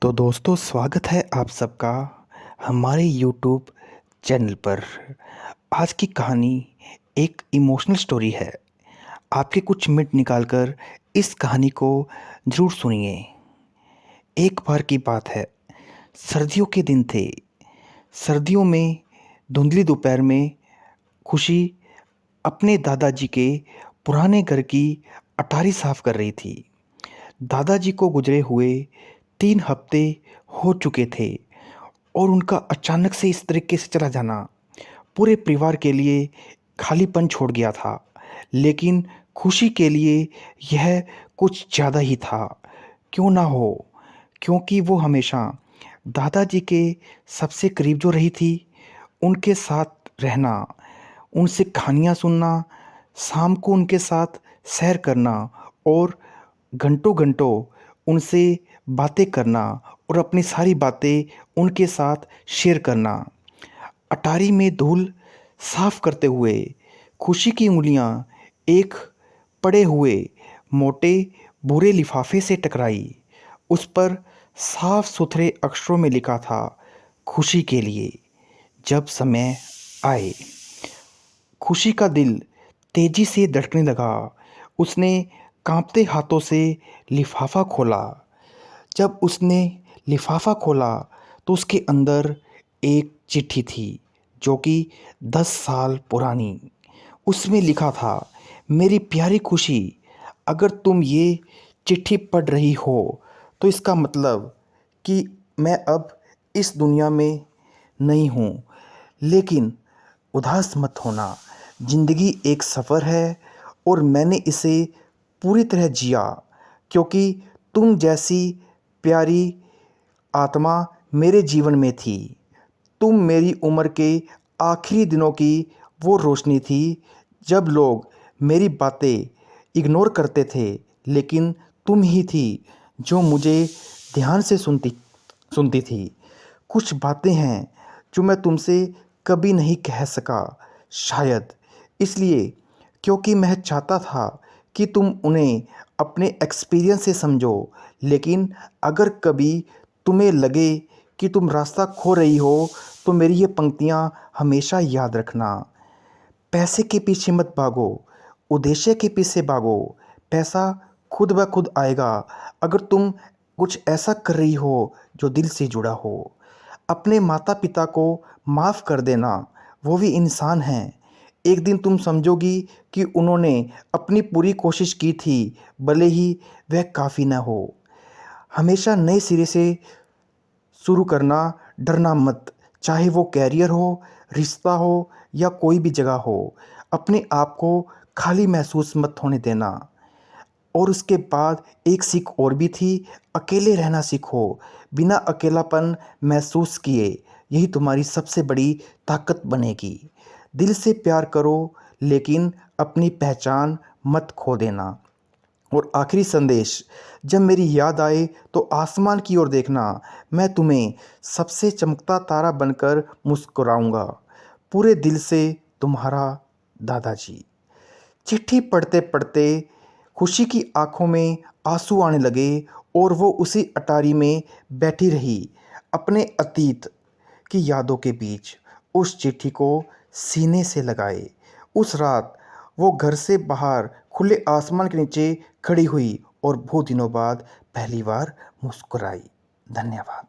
तो दोस्तों स्वागत है आप सबका हमारे यूट्यूब चैनल पर। आज की कहानी एक इमोशनल स्टोरी है। आपके कुछ मिनट निकालकर इस कहानी को ज़रूर सुनिए। एक बार की बात है, सर्दियों के दिन थे। सर्दियों में धुंधली दोपहर में खुशी अपने दादाजी के पुराने घर की अटारी साफ कर रही थी। दादाजी को गुजरे हुए 3 हफ्ते हो चुके थे और उनका अचानक से इस तरीके से चला जाना पूरे परिवार के लिए खालीपन छोड़ गया था। लेकिन खुशी के लिए यह कुछ ज़्यादा ही था। क्यों ना हो, क्योंकि वो हमेशा दादाजी के सबसे करीब जो रही थी, उनके साथ रहना, उनसे कहानियाँ सुनना, शाम को उनके साथ सैर करना और घंटों-घंटों उनसे बातें करना और अपनी सारी बातें उनके साथ शेयर करना। अटारी में धूल साफ करते हुए खुशी की उँगलियां एक पड़े हुए मोटे भूरे लिफाफे से टकराई। उस पर साफ सुथरे अक्षरों में लिखा था, खुशी के लिए जब समय आए। खुशी का दिल तेजी से धड़कने लगा। उसने कांपते हाथों से लिफाफा खोला। जब उसने लिफाफा खोला तो उसके अंदर एक चिट्ठी थी जो कि 10 साल पुरानी। उसमें लिखा था, मेरी प्यारी खुशी, अगर तुम ये चिट्ठी पढ़ रही हो तो इसका मतलब कि मैं अब इस दुनिया में नहीं हूँ। लेकिन उदास मत होना, ज़िंदगी एक सफ़र है और मैंने इसे पूरी तरह जिया क्योंकि तुम जैसी प्यारी आत्मा मेरे जीवन में थी। तुम मेरी उम्र के आखिरी दिनों की वो रोशनी थी जब लोग मेरी बातें इग्नोर करते थे, लेकिन तुम ही थी जो मुझे ध्यान से सुनती सुनती थी। कुछ बातें हैं जो मैं तुमसे कभी नहीं कह सका, शायद इसलिए क्योंकि मैं चाहता था कि तुम उन्हें अपने एक्सपीरियंस से समझो। लेकिन अगर कभी तुम्हें लगे कि तुम रास्ता खो रही हो तो मेरी ये पंक्तियाँ हमेशा याद रखना। पैसे के पीछे मत भागो, उद्देश्य के पीछे भागो। पैसा खुद ब खुद आएगा अगर तुम कुछ ऐसा कर रही हो जो दिल से जुड़ा हो। अपने माता पिता को माफ़ कर देना, वो भी इंसान हैं। एक दिन तुम समझोगी कि उन्होंने अपनी पूरी कोशिश की थी, भले ही वह काफ़ी न हो। हमेशा नए सिरे से शुरू करना, डरना मत, चाहे वो कैरियर हो, रिश्ता हो या कोई भी जगह हो। अपने आप को खाली महसूस मत होने देना। और उसके बाद एक सीख और भी थी, अकेले रहना सीखो, बिना अकेलापन महसूस किए। यही तुम्हारी सबसे बड़ी ताकत बनेगी। दिल से प्यार करो, लेकिन अपनी पहचान मत खो देना। और आखिरी संदेश, जब मेरी याद आए तो आसमान की ओर देखना, मैं तुम्हें सबसे चमकता तारा बनकर मुस्कुराऊंगा। पूरे दिल से तुम्हारा दादाजी। चिट्ठी पढ़ते पढ़ते खुशी की आंखों में आंसू आने लगे और वो उसी अटारी में बैठी रही, अपने अतीत की यादों के बीच, उस चिट्ठी को सीने से लगाए। उस रात वो घर से बाहर खुले आसमान के नीचे खड़ी हुई और बहुत दिनों बाद पहली बार मुस्कुराई। धन्यवाद।